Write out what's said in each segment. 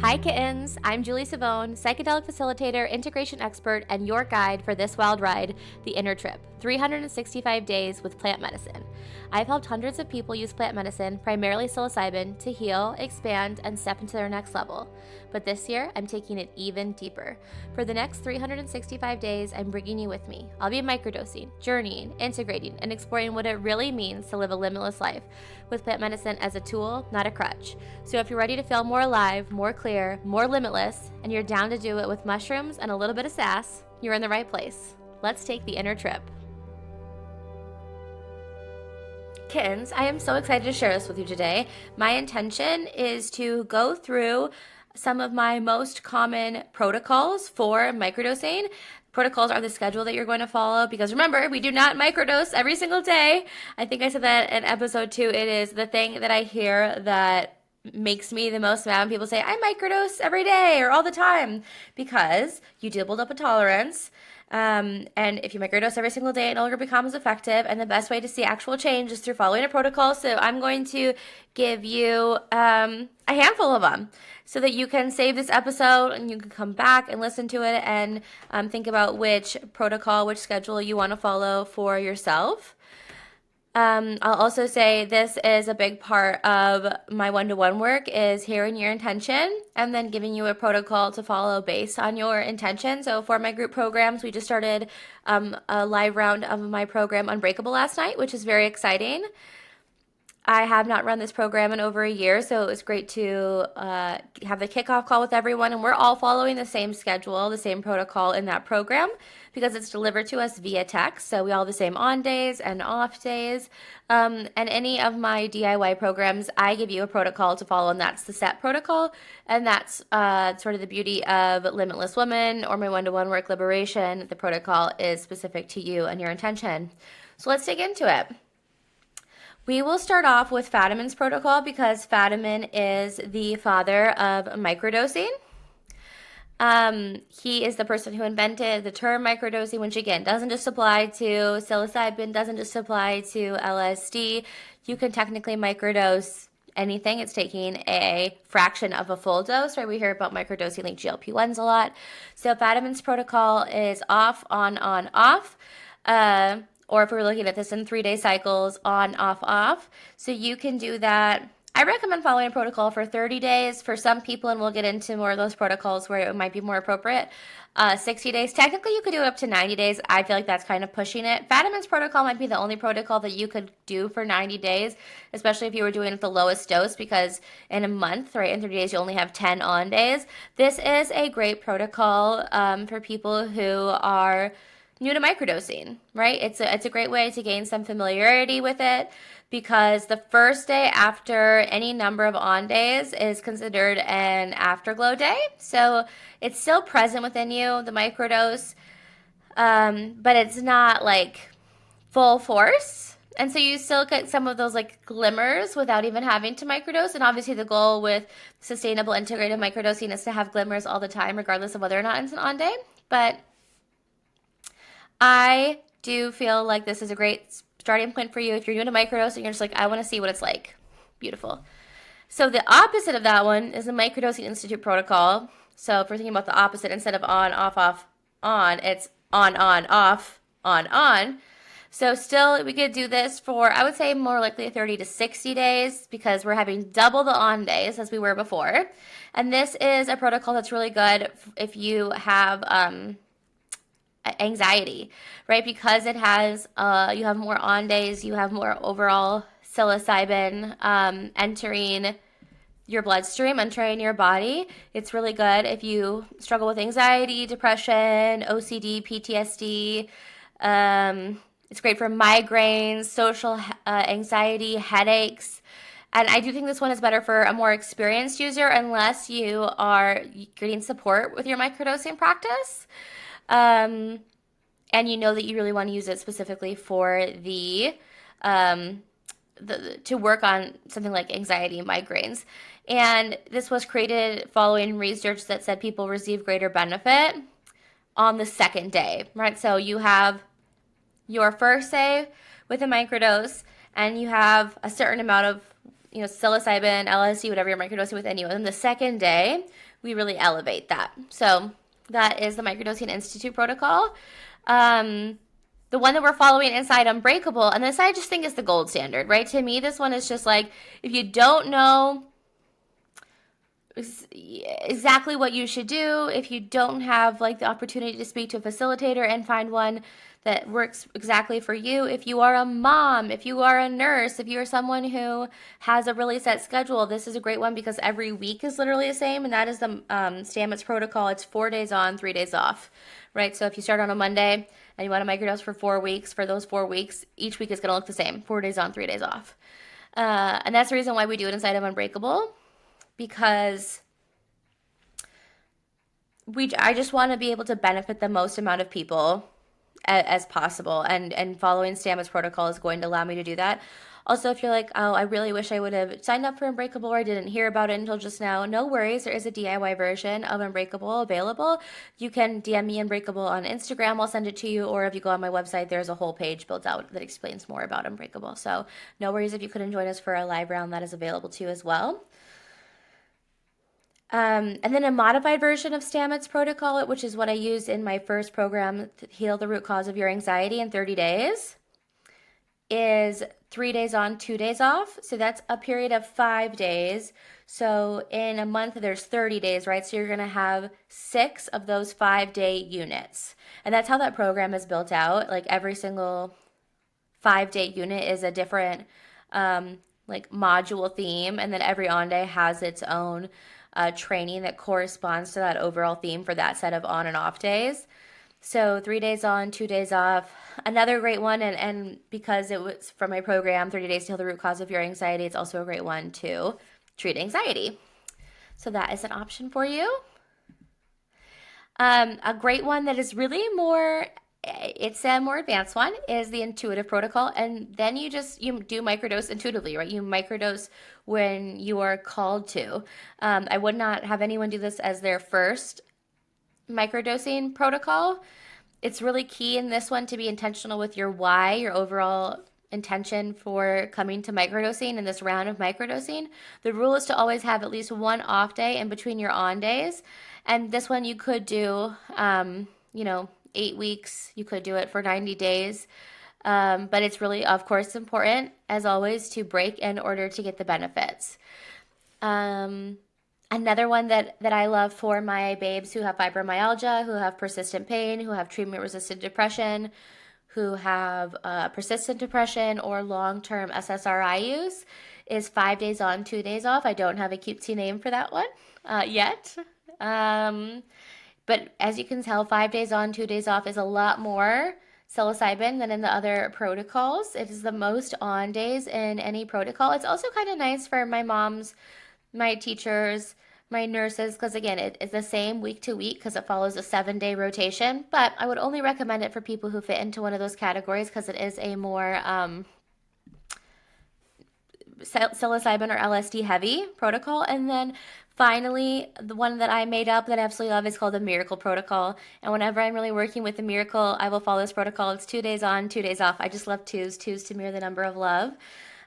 Hi kittens, I'm Julie Savone, psychedelic facilitator, integration expert, and your guide for this wild ride, The Inner Trip, 365 days with plant medicine. I've helped hundreds of people use plant medicine, primarily psilocybin, to heal, expand, and step into their next level. But this year, I'm taking it even deeper. For the next 365 days, I'm bringing you with me. I'll be microdosing, journeying, integrating, and exploring what it really means to live a limitless life, with plant medicine as a tool, not a crutch. So if you're ready to feel more alive, more clear, more limitless, and you're down to do it with mushrooms and a little bit of sass, you're in the right place. Let's take the inner trip. Kittens, I am so excited to share this with you today. My intention is to go through some of my most common protocols for microdosing. Protocols are the schedule that you're going to follow because remember, we do not microdose every single day. I think I said that in episode 2. It is the thing that I hear that makes me the most mad when people say, I microdose every day or all the time, because you do build up a tolerance. And if you microdose every single day, it no longer becomes effective. And the best way to see actual change is through following a protocol. So I'm going to give you a handful of them so that you can save this episode and you can come back and listen to it and think about which protocol, which schedule you want to follow for yourself. I'll also say this is a big part of my one-to-one work is hearing your intention and then giving you a protocol to follow based on your intention. So for my group programs, we just started a live round of my program Unbreakable last night, which is very exciting. I have not run this program in over a year, so it was great to have the kickoff call with everyone, and we're all following the same schedule, the same protocol in that program because it's delivered to us via text, so we all have the same on days and off days. And any of my DIY programs, I give you a protocol to follow, and that's the set protocol, and that's sort of the beauty of Limitless Women or my one-to-one work Liberation. The protocol is specific to you and your intention. So let's dig into it. We will start off with Fadiman's protocol because Fadiman is the father of microdosing. He is the person who invented the term microdosing, which again doesn't just apply to psilocybin, doesn't just apply to LSD. You can technically microdose anything. It's taking a fraction of a full dose, right? We hear about microdosing like GLP-1s a lot. So Fadiman's protocol is off, on, off. Or if we're looking at this in 3-day cycles, on, off. So you can do that. I recommend following a protocol for 30 days for some people, and we'll get into more of those protocols where it might be more appropriate. 60 days. Technically, you could do it up to 90 days. I feel like that's kind of pushing it. Fadiman's protocol might be the only protocol that you could do for 90 days, especially if you were doing it at the lowest dose, because in a month, right, in 30 days, you only have 10 on days. This is a great protocol for people who are new to microdosing, right? It's a great way to gain some familiarity with it because the first day after any number of on days is considered an afterglow day. So it's still present within you, the microdose, but it's not like full force. And so you still get some of those like glimmers without even having to microdose. And obviously the goal with sustainable integrative microdosing is to have glimmers all the time, regardless of whether or not it's an on day. But I do feel like this is a great starting point for you if you're doing a microdose and you're just like, I want to see what it's like. Beautiful. So the opposite of that one is the Microdosing Institute protocol. So if we're thinking about the opposite, instead of on, off, on, it's on, off, on. So still, we could do this for, I would say, more likely 30 to 60 days because we're having double the on days as we were before. And this is a protocol that's really good if you have anxiety, right? Because it has, you have more on days, you have more overall psilocybin entering your bloodstream, entering your body. It's really good if you struggle with anxiety, depression, OCD, PTSD. It's great for migraines, social anxiety, headaches. And I do think this one is better for a more experienced user unless you are getting support with your microdosing practice. And you know that you really want to use it specifically for to work on something like anxiety and migraines. And this was created following research that said people receive greater benefit on the second day, right? So you have your first day with a microdose and you have a certain amount of psilocybin, LSD, whatever you're microdosing with anyway. And the second day, we really elevate that. So that is the Microdosing Institute protocol. The one that we're following inside Unbreakable, and this I just think is the gold standard, right? To me, this one is just like, if you don't know exactly what you should do, if you don't have like the opportunity to speak to a facilitator and find one that works exactly for you, if you are a mom, if you are a nurse, if you are someone who has a really set schedule, this is a great one because every week is literally the same, and that is the Stamets protocol. It's 4 days on, 3 days off, right? So if you start on a Monday and you want to microdose for 4 weeks, for those 4 weeks, each week is going to look the same, 4 days on, 3 days off. And that's the reason why we do it inside of Unbreakable, because I just want to be able to benefit the most amount of people as possible, and following Stamets protocol is going to allow me to do that. Also, if you're like, oh, I really wish I would have signed up for Unbreakable, or I didn't hear about it until just now, no worries. There is a DIY version of Unbreakable available. You can DM me Unbreakable on Instagram. I'll send it to you. Or if you go on my website, there's a whole page built out that explains more about Unbreakable. So no worries if you couldn't join us for a live round. That is available to you as well. And then a modified version of Stamets protocol, which is what I used in my first program to heal the root cause of your anxiety in 30 days, is 3 days on, 2 days off. So that's a period of 5 days. So in a month, there's 30 days, right? So you're going to have 6 of those 5-day units. And that's how that program is built out. Like every single 5-day unit is a different like module theme, and then every on day has its own training that corresponds to that overall theme for that set of on and off days. So 3 days on, 2 days off. Another great one, and because it was from my program, 30 Days to Heal the Root Cause of Your Anxiety, it's also a great one to treat anxiety. So that is an option for you. A great one that is really more, it's a more advanced one, is the intuitive protocol. And then you do microdose intuitively, right? You microdose when you are called to. I would not have anyone do this as their first microdosing protocol. It's really key in this one to be intentional with your why, your overall intention for coming to microdosing in this round of microdosing. The rule is to always have at least one off day in between your on days. And this one you could do, 8 weeks. You could do it for 90 days. But it's really, of course, important, as always, to break in order to get the benefits. Another one that I love for my babes who have fibromyalgia, who have persistent pain, who have treatment-resistant depression, who have persistent depression or long-term SSRI use, is 5 days on, 2 days off. I don't have a cutesy name for that one yet. But as you can tell, 5 days on, 2 days off is a lot more psilocybin than in the other protocols. It is the most on days in any protocol. It's also kind of nice for my moms, my teachers, my nurses, because again, it's the same week to week because it follows a 7-day rotation. But I would only recommend it for people who fit into one of those categories because it is a more psilocybin or LSD heavy protocol. And then finally, the one that I made up that I absolutely love is called the Miracle Protocol. And whenever I'm really working with the Miracle, I will follow this protocol. It's 2 days on, 2 days off. I just love twos to mirror the number of love.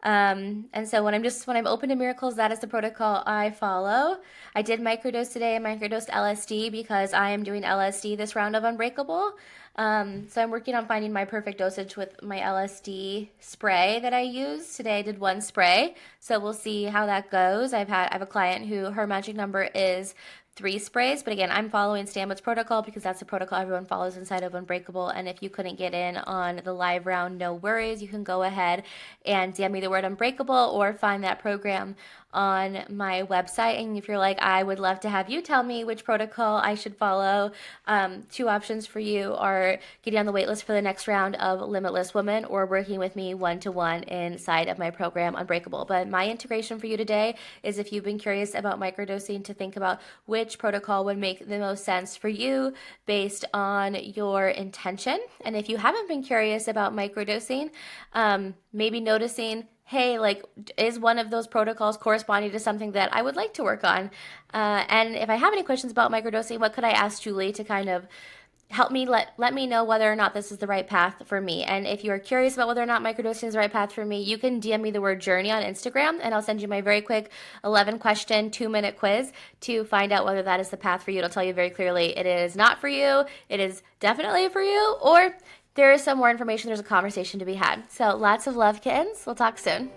And so when I'm open to miracles, that is the protocol I follow. I did microdose today. I microdosed LSD because I am doing LSD this round of Unbreakable. So I'm working on finding my perfect dosage with my LSD spray that I use. Today I did 1 spray, so we'll see how that goes. I have a client who her magic number is 3 sprays, but again, I'm following Stamets protocol because that's the protocol everyone follows inside of Unbreakable. And if you couldn't get in on the live round, no worries. You can go ahead and DM me the word Unbreakable or find that program on my website. And if you're like, I would love to have you tell me which protocol I should follow, 2 options for you are getting on the waitlist for the next round of Limitless Woman or working with me one-to-one inside of my program Unbreakable. But my integration for you today is, if you've been curious about microdosing, to think about which protocol would make the most sense for you based on your intention. And if you haven't been curious about microdosing, maybe noticing, hey, like, is one of those protocols corresponding to something that I would like to work on? And if I have any questions about microdosing, what could I ask Julie to kind of let me know whether or not this is the right path for me. And if you are curious about whether or not microdosing is the right path for me, you can DM me the word journey on Instagram, and I'll send you my very quick 11 question 2-minute quiz to find out whether that is the path for you. It'll tell you very clearly it is not for you, it is definitely for you, or there is some more information, there's a conversation to be had. So lots of love, kittens. We'll talk soon.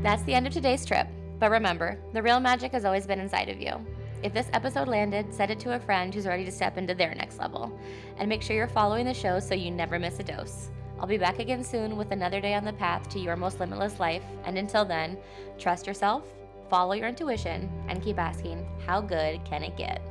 That's the end of today's trip. But remember, the real magic has always been inside of you. If this episode landed, send it to a friend who's ready to step into their next level. And make sure you're following the show so you never miss a dose. I'll be back again soon with another day on the path to your most limitless life. And until then, trust yourself, follow your intuition, and keep asking, how good can it get?